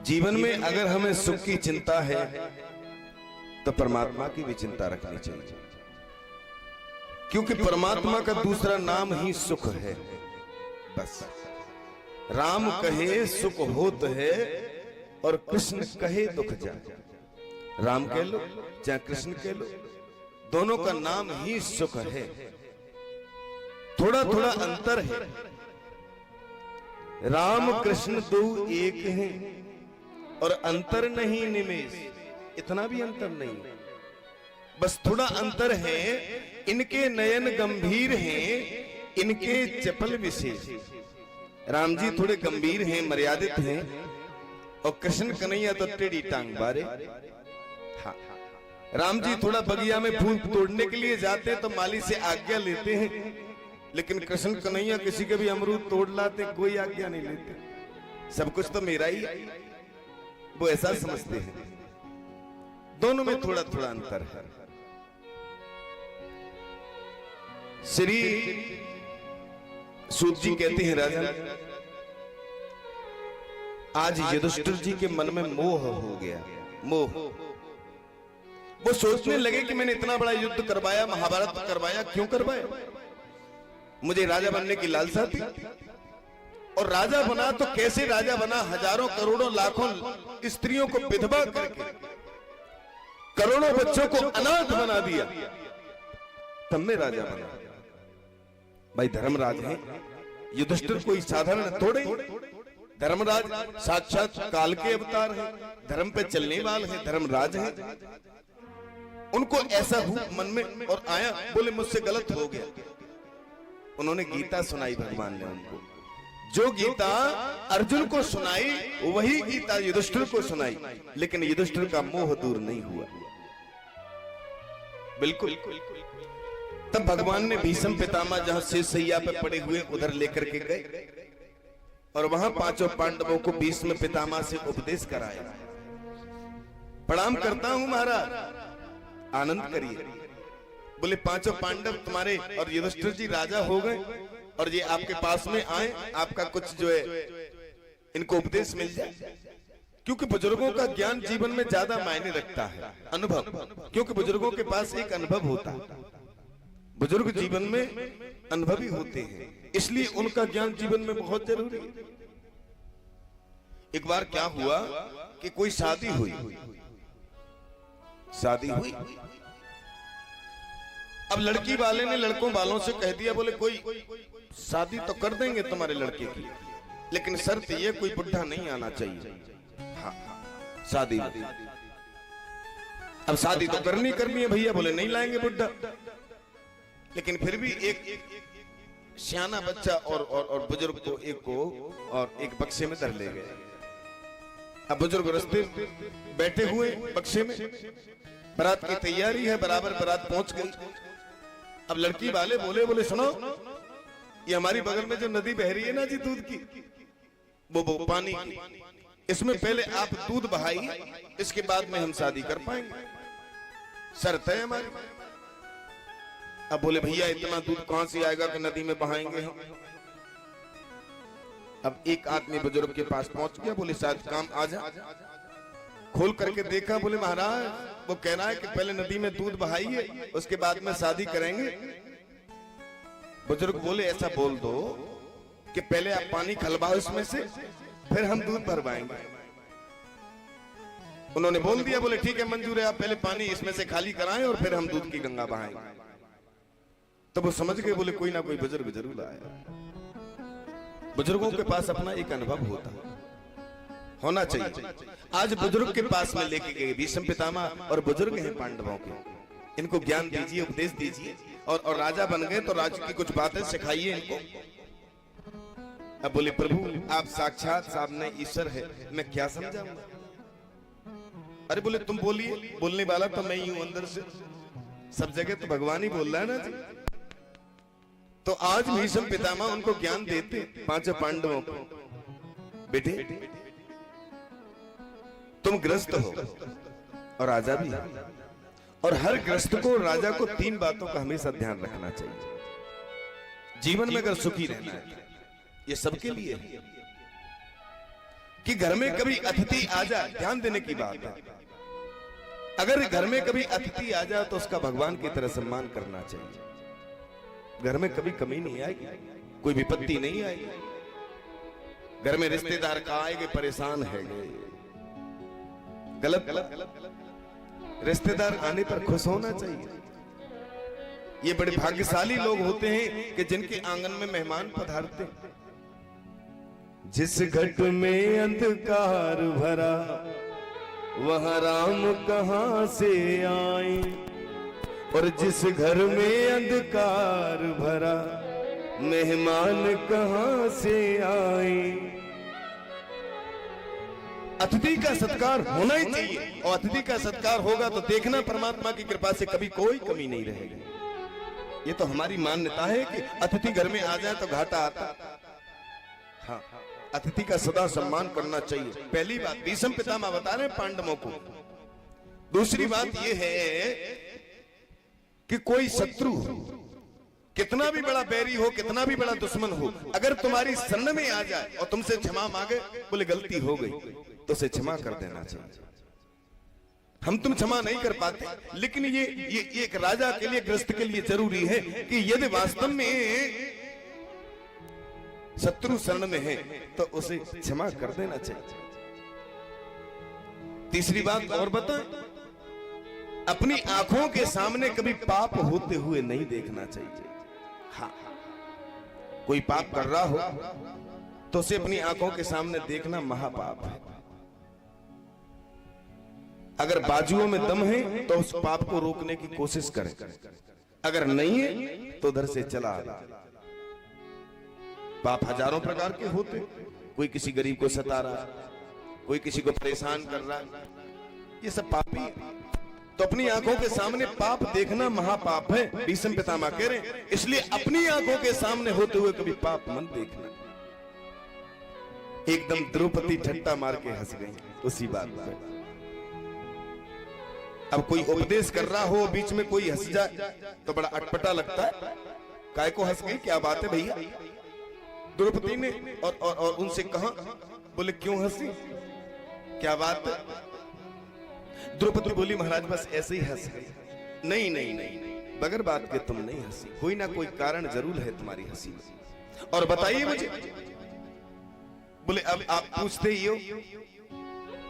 जीवन में अगर हमें सुख की चिंता है तो परमात्मा की भी चिंता रखनी चाहिए, क्योंकि परमात्मा का दूसरा नाम ही सुख है। बस राम कहे सुख होत है और कृष्ण कहे दुख जाए। राम कह लो चाहे कृष्ण कह लो, दोनों का नाम ही सुख है। थोड़ा थोड़ा अंतर है। राम कृष्ण दो एक हैं और अंतर नहीं निमेष, इतना भी अंतर नहीं, बस थोड़ा अंतर है। इनके नयन गंभीर हैं, इनके चपल विशेष। राम जी थोड़े गंभीर हैं, मर्यादित हैं, और कृष्ण कन्हैया तो टेढ़ी टांग बारे। हाँ, राम जी थोड़ा बगिया में फूल तोड़ने के लिए जाते तो माली से आज्ञा लेते हैं, लेकिन कृष्ण कन्हैया किसी के भी अमरूद तोड़ लाते, कोई आज्ञा नहीं लेते। सब कुछ तो मेरा ही, वो ऐसा समझते हैं। दोनों में थोड़ा थोड़ा अंतर है। श्री सूत जी कहते हैं, राजा आज युधिष्ठिर जी के मन में मोह हो गया। मोह, वो सोचने लगे कि मैंने इतना बड़ा युद्ध करवाया, महाभारत करवाया, क्यों करवाया? मुझे राजा बनने की लालसा थी, और राजा बना तो कैसे राजा बना? हजारों करोड़ों लाखों स्त्रियों को विधवा करके, करोड़ों बच्चों को अनाथ बना दिया, तब मैं राजा बना। भाई धर्मराज है, युधिष्ठिर कोई साधारण थोड़े। धर्मराज साक्षात काल के अवतार है, धर्म पे चलने वाले हैं, धर्मराज है। उनको ऐसा मन में और आया, बोले मुझसे गलत हो गया। उन्होंने गीता सुनाई, भगवान ने उनको जो गीता अर्जुन को सुनाई वही गीता युधिष्ठिर को सुनाई, लेकिन युधिष्ठिर का मोह दूर नहीं हुआ। बिल्कुल। तब भगवान ने भीष्म पितामह जहां शेषशैया पे पड़े हुए उधर लेकर के गए, और वहां पांचों पांडवों को भीष्म पितामह से उपदेश कराया। प्रणाम करता हूं महाराज, आनंद करिए। बोले पांचों पांडव तुम्हारे और युधिष्ठिर जी राजा हो गए, और ये आपके पास में आए, आपका कुछ जो है इनको उपदेश मिल जाए। क्योंकि बुजुर्गों का ज्ञान जीवन में ज्यादा मायने रखता है, अनुभव। क्योंकि बुजुर्गों के पास एक अनुभव होता है, बुजुर्ग जीवन में अनुभवी होते हैं, इसलिए उनका ज्ञान जीवन में बहुत जरूरी है। एक बार क्या हुआ कि कोई शादी हुई, अब लड़की वाले ने लड़कों वालों से कह दिया, बोले कोई शादी तो कर देंगे तुम्हारे लड़के की, लेकिन शर्त ये कोई बुढ़ा नहीं आना चाहिए। हाँ, शादी। अब शादी तो करनी है भैया, बोले नहीं लाएंगे बुढ़ा, लेकिन फिर भी एक सियाना बच्चा और बुजुर्ग को एक को और एक बक्से में धर ले गए। अब बुजुर्ग रास्ते बैठे हुए बक्से में, बारात की तैयारी है, बराबर बारात पहुंच गई। अब लड़की वाले बोले सुनो, ये हमारी बगल में जो नदी बह रही है ना जी दूध की, वो पानी की, इसमें पहले आप दूध बहाइए, इसके बाद में हम शादी कर पाएंगे, शर्त है हमारी। अब बोले भैया इतना दूध कहां से आएगा कि नदी में बहाएंगे हम? अब एक आदमी बुजुर्ग के पास पहुंच गया, बोले शायद काम आ जा। खोल करके देखा, बोले महाराज वो कह रहा है कि पहले नदी में दूध बहाइए, उसके बाद में शादी करेंगे। बुजुर्ग बोले ऐसा बोल दो कि पहले आप पानी खलवाओ इसमें से, फिर हम दूध भरवाएंगे। उन्होंने बोल दिया, बोले ठीक है मंजूर है, आप पहले पानी इसमें से खाली कराएं और फिर हम दूध की गंगा बहाएंगे। तो वो समझ गए, बोले कोई ना कोई बुजुर्ग जरूर आया। बुजुर्गों के पास अपना एक अनुभव होना चाहिए। आज बुजुर्ग के पास में लेके गए, भीष्म पितामह और बुजुर्ग हैं पांडवों के, इनको ज्ञान दीजिए, उपदेश दीजिए, और राजा बन गए तो राज की कुछ बातें सिखाइए इनको। अब बोले प्रभु आप साक्षात सामने ईश्वर है, मैं क्या समझाऊंगा? अरे बोले तुम बोलिए, बोलने वाला तो मैं ही हूं अंदर से, सब जगह तो भगवान ही बोल रहा है ना जी। तो आज भीष्म पितामह उनको ज्ञान देते पांचों पांडवों को, बेटे तुम ग्रस्त हो और राजा भी है, और हर ग्रस्त को राजा को तीन बातों का हमेशा ध्यान रखना चाहिए जीवन में अगर सुखी रहना है। ये सबके लिए है कि घर में कभी अतिथि आ जाए, ध्यान देने की बात है, अगर घर में कभी अतिथि आ जाए तो उसका भगवान की तरह सम्मान करना चाहिए। घर में कभी कमी नहीं आएगी, कोई विपत्ति नहीं आएगी। घर में रिश्तेदार कहाँ आएंगे, परेशान है गलत गलत। रिश्तेदार आने पर खुश होना चाहिए। ये बड़े भाग्यशाली लोग होते हैं कि जिनके आंगन में मेहमान पधारते हैं। जिस घट में अंधकार भरा वहां राम कहां से आए, और जिस घर में अंधकार भरा मेहमान कहां से आए। अतिथि का सत्कार होना ही चाहिए, और अतिथि का सत्कार होगा तो देखना परमात्मा की कृपा से कभी कोई कमी नहीं रहेगी। ये तो हमारी मान्यता है कि अतिथि घर में आ जाए तो घाटा आता। हाँ, अतिथि का सदा सम्मान करना चाहिए। पहली बात भीष्म पितामह बता रहे हैं पांडवों को। दूसरी बात यह है कि कोई शत्रु हो, कितना भी बड़ा बैरी हो, कितना भी बड़ा दुश्मन हो, अगर तुम्हारी शरण में आ जाए और तुमसे क्षमा मांगे, बोले गलती हो गई, तो उसे क्षमा कर देना चाहिए। हम तुम क्षमा नहीं कर पाते, लेकिन ये एक राजा के लिए, गृहस्थ के लिए जरूरी है कि यदि वास्तव में शत्रु शरण में है तो उसे क्षमा कर देना चाहिए। तीसरी बात और बता, अपनी आंखों के सामने कभी पाप होते हुए नहीं देखना चाहिए। हाँ, कोई पाप कर रहा हो तो उसे अपनी आंखों के सामने देखना महापाप है। अगर बाजुओं में दम है तो उस पाप को रोकने की कोशिश करें, अगर नहीं है तो उधर से चला आ। पाप हजारों प्रकार के होते, कोई किसी गरीब को सता रहा, कोई किसी को परेशान कर रहा, ये सब पापी है। तो अपनी आंखों के सामने पाप देखना महापाप है, भीष्म पितामह कह रहे हैं। इसलिए अपनी आंखों के सामने होते हुए कभी पाप मत देखना। एकदम द्रौपदी ठट्टा मार के हंस गई उसी बात पर। अब कोई उपदेश कर रहा हो, बीच में कोई हंस जाए तो बड़ा अटपटा लगता है। काय को हंस गई, क्या बात है भैया? द्रौपदी ने और उनसे कहा, बोले क्यों हंसी, क्या बात है? द्रौपदी बोली महाराज बस ऐसे ही हंस गई। नहीं नहीं नहीं, बगैर बात के तुम नहीं हंसी, कोई ना कोई कारण जरूर है तुम्हारी हंसी में, और बताइए मुझे। बोले अब आप पूछते ही हो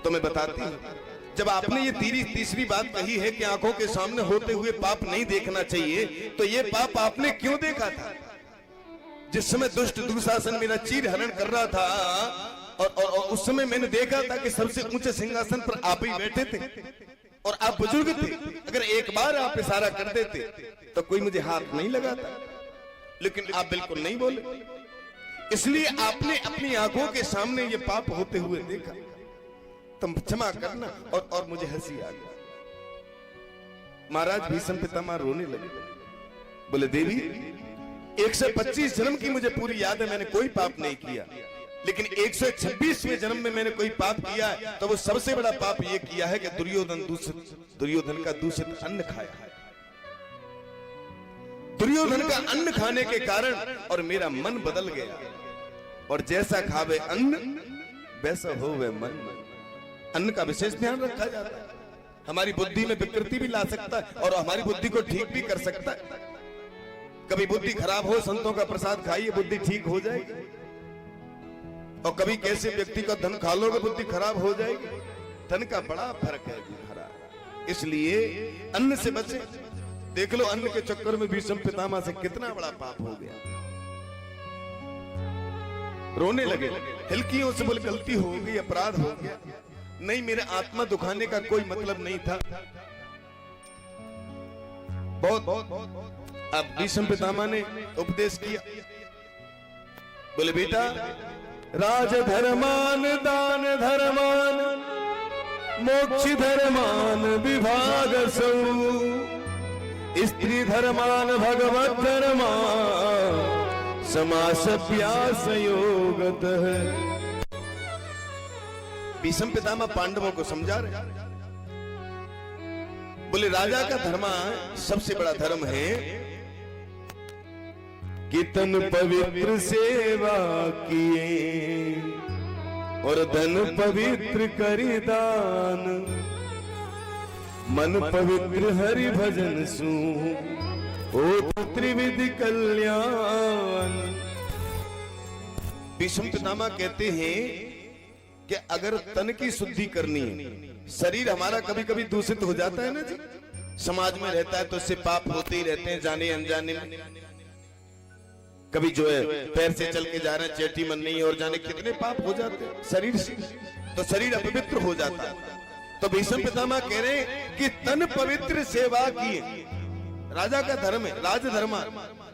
तो मैं बताती हूं। जब आपने ये तीसरी बात कही है कि आंखों के सामने होते हुए पाप नहीं देखना चाहिए, तो ये पाप आपने क्यों देखा था? जिस समय दुष्ट दुशासन मेरा चीर हरण कर रहा था और उस समय मैंने देखा था कि सबसे ऊंचे सिंहासन पर आप ही बैठे थे और आप बुजुर्ग थे। अगर एक बार आप इशारा कर देते तो कोई मुझे हाथ नहीं लगाता, लेकिन आप बिल्कुल नहीं बोले, इसलिए आपने अपनी आंखों के सामने ये पाप होते हुए देखा। तुम क्षमा करना। और मुझे हंसी आ गई। महाराज भीष्म पितामह रोने लगे। बोले देवी 125 जन्म की मुझे पूरी याद है, मैंने कोई पाप नहीं किया, लेकिन 126वें जन्म में मैंने कोई पाप किया है, तो वो सबसे बड़ा पाप ये किया है कि दुर्योधन का दूषित अन्न खाया है। दुर्योधन का अन्न खाने के कारण और मेरा मन बदल गया, और जैसा खावे अन्न वैसा हो वे मन। अन्न का विशेष ध्यान रखा जाता है। हमारी बुद्धि में विकृति भी ला सकता है और हमारी बुद्धि को ठीक भी कर सकता है। कभी बुद्धि खराब हो, संतों का प्रसाद खाइए, बुद्धि ठीक हो जाएगी, और कभी कैसे व्यक्ति का धन खा लोगे, बुद्धि खराब हो जाएगी। धन का बड़ा फर्क है महाराज, इसलिए अन्न से बचे। देख लो अन्न के चक्कर में भीष्म पितामह से कितना बड़ा पाप हो गया। रोने लगे, हल्कियों से बोले गलती हो गई, अपराध हो गया। नहीं, मेरे आत्मा दुखाने का कोई मतलब नहीं था। बहुत अब भीष्म पितामह ने उपदेश किया। बोले बेटा, राज धर्मान दान धर्मान मोक्ष धर्मान विभाग सौ, स्त्री धर्मान भगवत धर्मान समासप्यास योगतः। भीष्म पितामह पांडवों को समझा रहे। बोले राजा का धर्म सबसे बड़ा धर्म है कि तन पवित्र सेवा किए, और धन पवित्र करी दान, मन पवित्र हरि भजन सू हो त्रिविधि कल्याण। भीष्म पितामह कहते हैं कि अगर तन की शुद्धि करनी है, शरीर हमारा कभी कभी दूषित हो जाता है ना जी, समाज में रहता है तो इससे पाप होते ही रहते हैं जाने अनजाने में। कभी जो है पैर से चल के जा रहे हैं चेटी मन नहीं, और जाने कितने पाप हो जाते हैं शरीर से, तो शरीर अपवित्र हो जाता है। तो भीष्म पितामह कह रहे हैं कि तन पवित्र सेवा की, राजा का धर्म है, राजधर्म।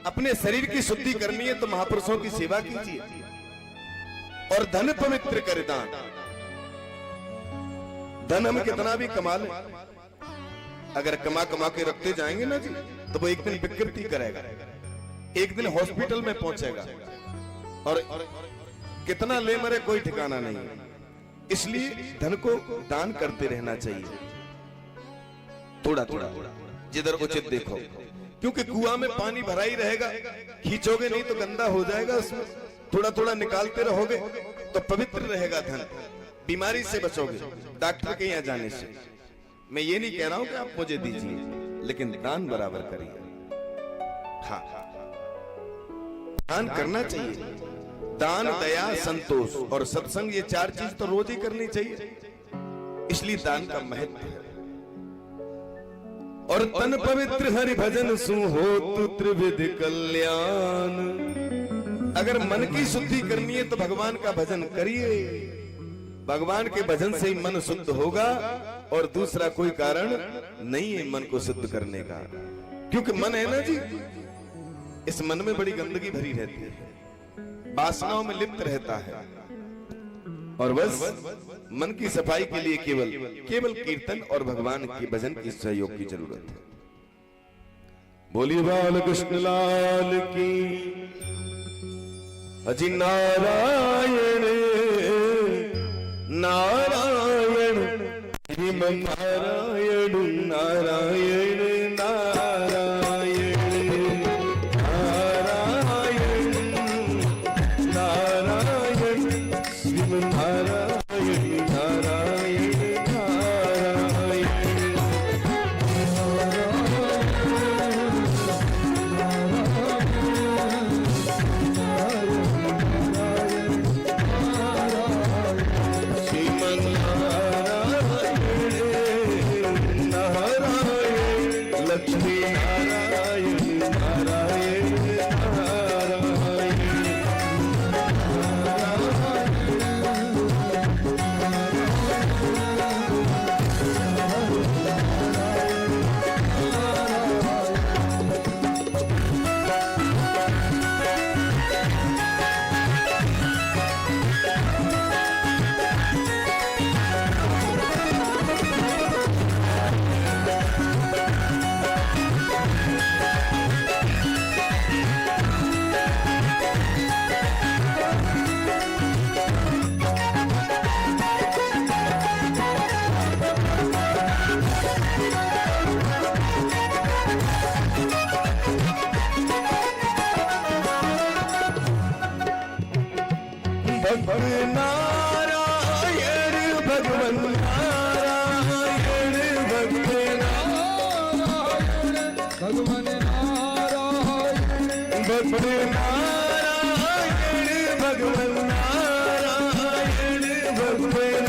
अपने शरीर की शुद्धि करनी है तो महापुरुषों की सेवा कीजिए, और धन पवित्र कर दान। धन हम कितना भी कमा लें, अगर कमा कमा के रखते जाएंगे ना जी, तो वो एक दिन विकृति करेगा, एक दिन हॉस्पिटल में पहुंचेगा, और कितना ले मरे कोई ठिकाना नहीं। इसलिए धन को दान करते रहना चाहिए, थोड़ा थोड़ा जिधर उचित देखो, क्योंकि कुआं में पानी भरा ही रहेगा, खींचोगे नहीं तो गंदा हो जाएगा, उसमें थोड़ा थोड़ा निकालते रहोगे तो पवित्र रहेगा धन, बीमारी से बचोगे डॉक्टर के यहाँ जाने से। मैं ये नहीं कह रहा हूं कि आप मुझे दीजिए, लेकिन दान बराबर करिए। हाँ, दान करना चाहिए, दान, दया, संतोष और सत्संग, ये चार चीज तो रोज ही करनी चाहिए, इसलिए दान का महत्व है। और तन पवित्र हरि भजन सु हो त्रिविधि कल्याण। अगर मन की शुद्धि करनी है तो भगवान का भजन करिए, भगवान के भजन से ही मन शुद्ध होगा, और दूसरा कोई कारण नहीं है मन को शुद्ध करने का। क्योंकि मन है ना जी, इस मन में बड़ी गंदगी भरी रहती है, वासनाओं में लिप्त रहता है, और बस मन की सफाई के लिए केवल कीर्तन और भगवान के भजन की सहयोग की जरूरत है। बोलिए बाल कृष्ण लाल की अजी नारायण नारायण श्रीमन नारायण नारायण नारायण नारायण नारायण श्रीमन नारायण नारायण लक्ष्मी नारायण नारायण नारायण भगवन नारायण भगवन भगवन नारायण भगवन नारायण भगवन नारायण भगवन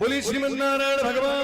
बोली श्रीमन नारायण भगवान